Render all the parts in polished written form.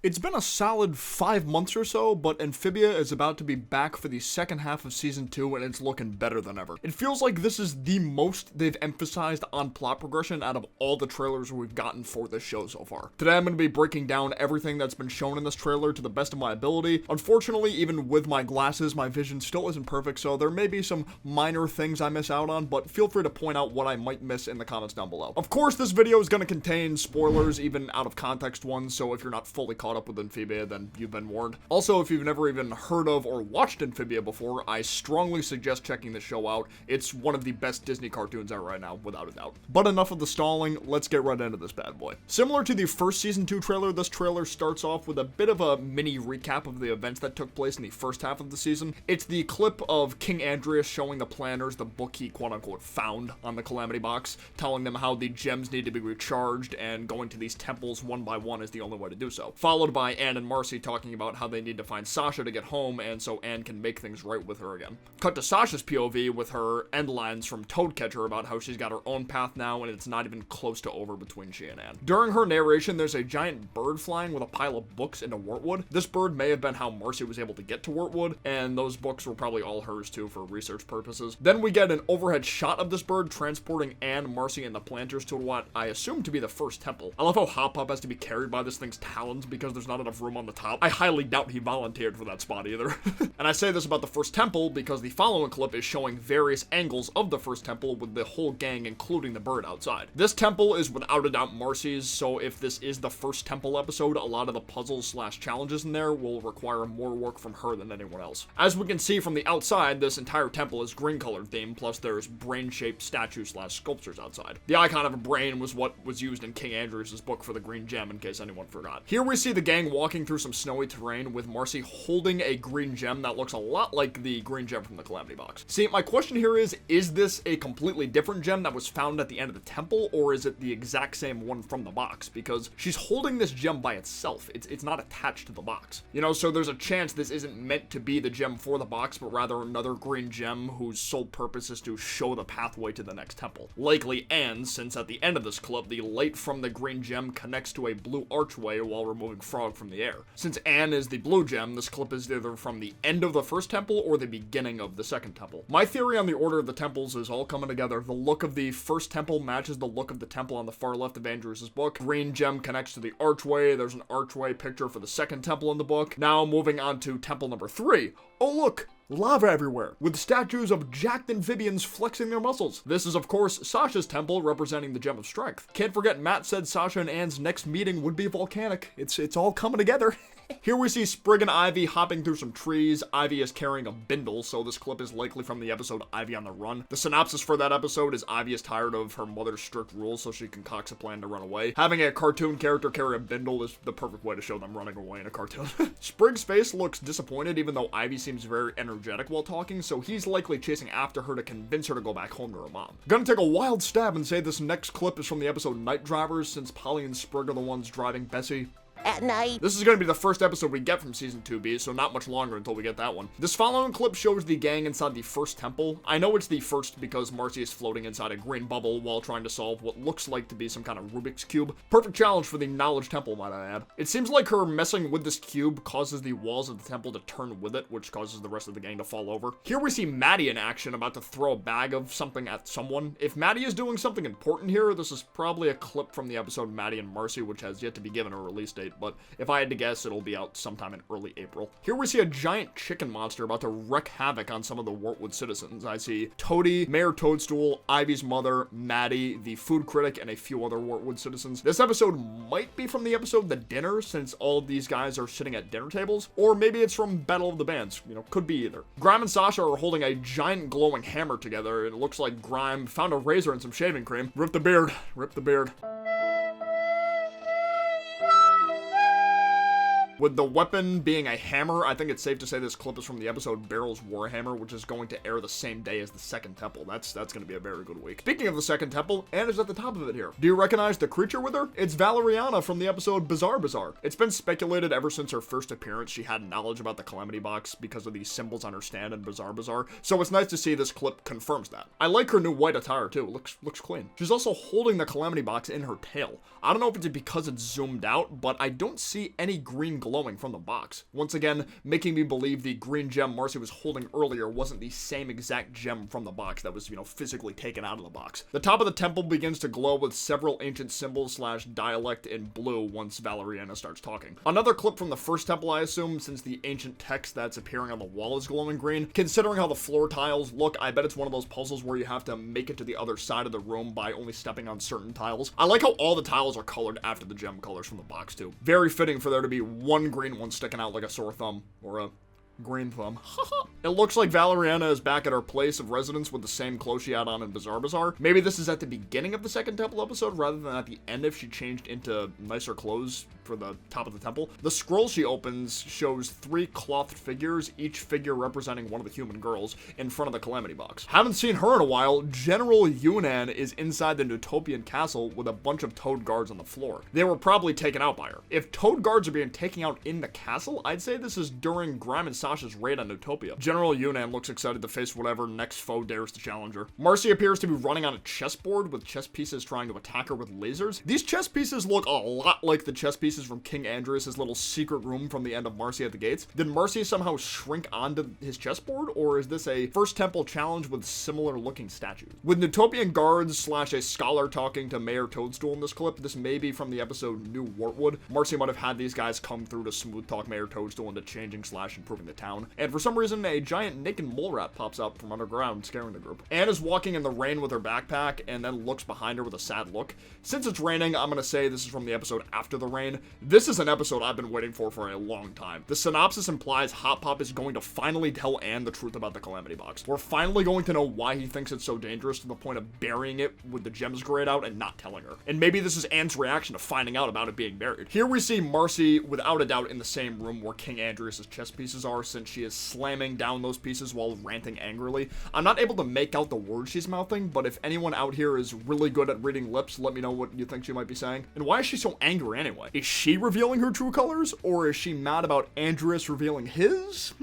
It's been a solid 5 months or so, but Amphibia is about to be back for the second half of Season 2, and it's looking better than ever. It feels like this is the most they've emphasized on plot progression out of all the trailers we've gotten for this show so far. Today I'm going to be breaking down everything that's been shown in this trailer to the best of my ability. Unfortunately, even with my glasses, my vision still isn't perfect, so there may be some minor things I miss out on, but feel free to point out what I might miss in the comments down below. Of course, this video is going to contain spoilers, even out of context ones, so if you're not fully caught up with Amphibia, then you've been warned. Also, if you've never even heard of or watched Amphibia before, I strongly suggest checking the show out. It's one of the best Disney cartoons out right now, without a doubt. But enough of the stalling, let's get right into this bad boy. Similar to the first Season 2 trailer, this trailer starts off with a bit of a mini recap of the events that took place in the first half of the season. It's the clip of King Andrias showing the planners the book he quote-unquote found on the Calamity Box, telling them how the gems need to be recharged, and going to these temples one by one is the only way to do so. Followed by Anne and Marcy talking about how they need to find Sasha to get home, and so Anne can make things right with her again. Cut to Sasha's POV with her end lines from Toadcatcher about how she's got her own path now, and it's not even close to over between she and Anne. During her narration, there's a giant bird flying with a pile of books into Wartwood. This bird may have been how Marcy was able to get to Wartwood, and those books were probably all hers too for research purposes. Then we get an overhead shot of this bird transporting Anne, Marcy, and the Planters to what I assume to be the first temple. I love how Hop Pop has to be carried by this thing's talons because there's not enough room on the top. I highly doubt he volunteered for that spot either. And I say this about the first temple because the following clip is showing various angles of the first temple with the whole gang including the bird outside. This temple is without a doubt Marcy's, so if this is the first temple episode, a lot of the puzzles slash challenges in there will require more work from her than anyone else. As we can see from the outside, this entire temple is green colored themed, plus there's brain-shaped statues slash sculptures outside. The icon of a brain was what was used in King Andrias' book for the green gem, in case anyone forgot. Here we see the gang walking through some snowy terrain with Marcy holding a green gem that looks a lot like the green gem from the Calamity Box. See, my question here is this a completely different gem that was found at the end of the temple, or is it the exact same one from the box? Because she's holding this gem by itself. It's not attached to the box. You know, so there's a chance this isn't meant to be the gem for the box, but rather another green gem whose sole purpose is to show the pathway to the next temple. Likely Anne, since at the end of this clip, the light from the green gem connects to a blue archway while removing Frog from the air. Since Anne is the blue gem, this clip is either from the end of the first temple or the beginning of the second temple. My theory on the order of the temples is all coming together. The look of the first temple matches the look of the temple on the far left of Andrias' book. Green gem connects to the archway. There's an archway picture for the second temple in the book. Now moving on to temple number 3. Oh look! Lava everywhere, with statues of jacked amphibians flexing their muscles. This is, of course, Sasha's temple, representing the Gem of Strength. Can't forget Matt said Sasha and Anne's next meeting would be volcanic. It's all coming together. Here we see Sprig and Ivy hopping through some trees. Ivy is carrying a bindle, so this clip is likely from the episode Ivy on the Run. The synopsis for that episode is Ivy is tired of her mother's strict rules, so she concocts a plan to run away. Having a cartoon character carry a bindle is the perfect way to show them running away in a cartoon. Sprig's face looks disappointed, even though Ivy seems very energetic while talking, so he's likely chasing after her to convince her to go back home to her mom. Gonna take a wild stab and say this next clip is from the episode Night Drivers, since Polly and Sprig are the ones driving Bessie at night. This is going to be the first episode we get from Season 2B, so not much longer until we get that one. This following clip shows the gang inside the first temple. I know it's the first because Marcy is floating inside a green bubble while trying to solve what looks like to be some kind of Rubik's Cube. Perfect challenge for the Knowledge Temple, might I add. It seems like her messing with this cube causes the walls of the temple to turn with it, which causes the rest of the gang to fall over. Here we see Maddie in action, about to throw a bag of something at someone. If Maddie is doing something important here, this is probably a clip from the episode Maddie and Marcy, which has yet to be given a release date, but if I had to guess, it'll be out sometime in early April. Here we see a giant chicken monster about to wreak havoc on some of the Wartwood citizens. I see Toadie, Mayor Toadstool, Ivy's mother, Maddie, the food critic, and a few other Wartwood citizens. This episode might be from the episode The Dinner, since all of these guys are sitting at dinner tables, or maybe it's from Battle of the Bands. You know, could be either. Grime and Sasha are holding a giant glowing hammer together. It looks like Grime found a razor and some shaving cream. Rip the beard. Rip the beard. With the weapon being a hammer, I think it's safe to say this clip is from the episode Barrel's Warhammer, which is going to air the same day as the Second Temple. That's going to be a very good week. Speaking of the Second Temple, Anna's at the top of it here. Do you recognize the creature with her? It's Valeriana from the episode Bizarre Bazaar. It's been speculated ever since her first appearance she had knowledge about the Calamity Box because of these symbols on her stand in Bizarre Bazaar, so it's nice to see this clip confirms that. I like her new white attire too, looks clean. She's also holding the Calamity Box in her tail. I don't know if it's because it's zoomed out, but I don't see any green glowing from the box. Once again, making me believe the green gem Marcy was holding earlier wasn't the same exact gem from the box that was, physically taken out of the box. The top of the temple begins to glow with several ancient symbols / dialect in blue once Valeriana starts talking. Another clip from the first temple, I assume, since the ancient text that's appearing on the wall is glowing green. Considering how the floor tiles look, I bet it's one of those puzzles where you have to make it to the other side of the room by only stepping on certain tiles. I like how all the tiles are colored after the gem colors from the box too. Very fitting for there to be one green one sticking out like a sore thumb, or a green thumb. It looks like Valeriana is back at her place of residence with the same clothes she had on in Bizarre Bazaar. Maybe this is at the beginning of the Second Temple episode rather than at the end if she changed into nicer clothes for the top of the temple. The scroll she opens shows 3 clothed figures, each figure representing one of the human girls, in front of the Calamity Box. Haven't seen her in a while. General Yunnan is inside the Nutopian castle with a bunch of Toad guards on the floor. They were probably taken out by her. If Toad guards are being taken out in the castle, I'd say this is during Grime and Sasha's raid on Nutopia. General Yunnan looks excited to face whatever next foe dares to challenge her. Marcy appears to be running on a chessboard with chess pieces trying to attack her with lasers. These chess pieces look a lot like the chess pieces from King Andrias' little secret room from the end of Marcy at the Gates. Did Marcy somehow shrink onto his chessboard, or is this a First Temple challenge with similar looking statues? With Nutopian guards / a scholar talking to Mayor Toadstool in this clip, this may be from the episode New Wartwood. Marcy might have had these guys come through to smooth talk Mayor Toadstool into changing / improving the town. And for some reason, a giant naked mole rat pops up from underground, scaring the group. Anne is walking in the rain with her backpack and then looks behind her with a sad look. Since it's raining, I'm gonna say this is from the episode After the Rain. This is an episode I've been waiting for a long time. The synopsis implies Hot Pop is going to finally tell Anne the truth about the Calamity Box. We're finally going to know why he thinks it's so dangerous to the point of burying it with the gems grayed out and not telling her. And maybe this is Anne's reaction to finding out about it being buried. Here we see Marcy, without a doubt, in the same room where King Andrias' chess pieces are, since she is slamming down those pieces while ranting angrily. I'm not able to make out the words she's mouthing, but if anyone out here is really good at reading lips, let me know what you think she might be saying. And why is she so angry anyway? Is she revealing her true colors, or is she mad about Andrias revealing his?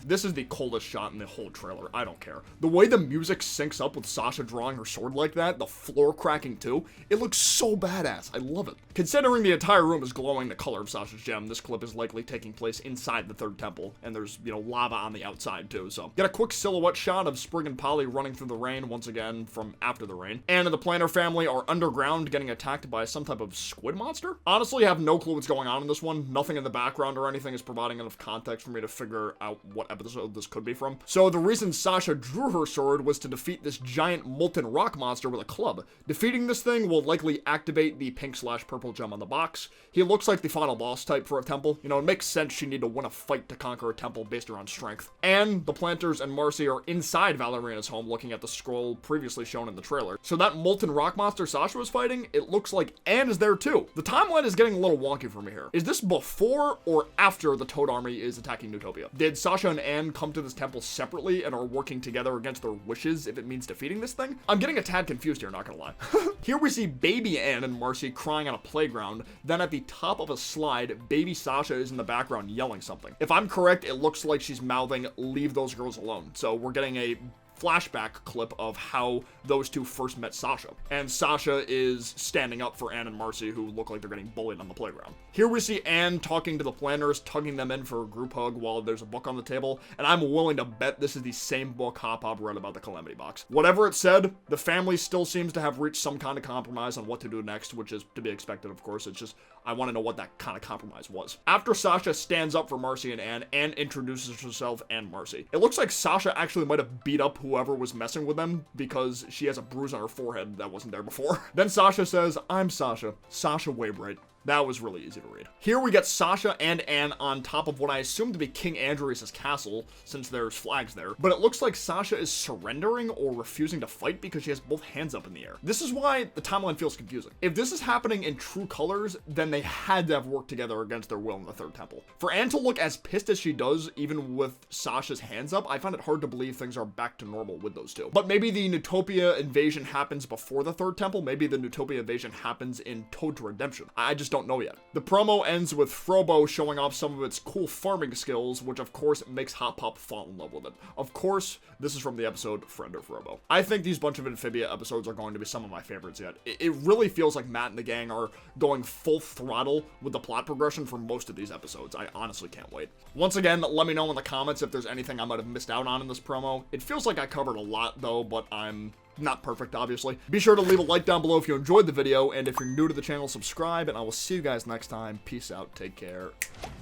This is the coldest shot in the whole trailer. I don't care. The way the music syncs up with Sasha drawing her sword like that, the floor cracking too, it looks so badass. I love it. Considering the entire room is glowing the color of Sasha's gem, this clip is likely taking place inside the third temple, and there's, lava on the outside too, so. Get a quick silhouette shot of Sprig and Polly running through the rain, once again, from After the Rain. Anne and the Planner family are underground getting attacked by some type of squid monster? Honestly, I have no clue what's going on in this one. Nothing in the background or anything is providing enough context for me to figure out what episode this could be from. So the reason Sasha drew her sword was to defeat this giant molten rock monster with a club. Defeating this thing will likely activate the pink / purple gem on the box. He looks like the final boss type for a temple. It makes sense she'd need to win a fight to conquer a temple based around strength. And the Planters and Marcy are inside Valeriana's home looking at the scroll previously shown in the trailer. So that molten rock monster Sasha was fighting, it looks like Anne is there too. The timeline is getting a little wonky for me here. Is this before or after the Toad army is attacking Nutopia? Did Sasha and Anne come to this temple separately and are working together against their wishes if it means defeating this thing? I'm getting a tad confused here, not gonna lie. Here we see baby Anne and Marcy crying on a playground. Then at the top of a slide, baby Sasha is in the background yelling something. If I'm correct, it looks like she's mouthing, "Leave those girls alone." So we're getting a flashback clip of how those two first met Sasha. And Sasha is standing up for Anne and Marcy, who look like they're getting bullied on the playground. Here we see Anne talking to the Planners, tugging them in for a group hug while there's a book on the table, and I'm willing to bet this is the same book Hop Pop read about the Calamity Box. Whatever it said, the family still seems to have reached some kind of compromise on what to do next, which is to be expected, of course. It's just, I want to know what that kind of compromise was. After Sasha stands up for Marcy and Anne, Anne introduces herself and Marcy. It looks like Sasha actually might have beat up whoever was messing with them because she has a bruise on her forehead that wasn't there before. Then Sasha says, "I'm Sasha, Sasha Waybright." That was really easy to read. Here we get Sasha and Anne on top of what I assume to be King Andrias' castle, since there's flags there. But it looks like Sasha is surrendering or refusing to fight because she has both hands up in the air. This is why the timeline feels confusing. If this is happening in true colors, then they had to have worked together against their will in the third temple. For Anne to look as pissed as she does, even with Sasha's hands up, I find it hard to believe things are back to normal with those two. But maybe the Newtopia invasion happens before the third temple. Maybe the Newtopia invasion happens in Toad to Redemption. I just don't know yet. The promo ends with Frobo showing off some of its cool farming skills, which of course makes Hop Pop fall in love with it. Of course, this is from the episode Friend of Frobo. I think these bunch of Amphibia episodes are going to be some of my favorites yet. It really feels like Matt and the gang are going full throttle with the plot progression for most of these episodes. I honestly can't wait. Once again, let me know in the comments if there's anything I might have missed out on in this promo. It feels like I covered a lot though, but I'm not perfect, obviously. Be sure to leave a like down below if you enjoyed the video, and if you're new to the channel, subscribe, and I will see you guys next time. Peace out, take care,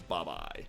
bye-bye.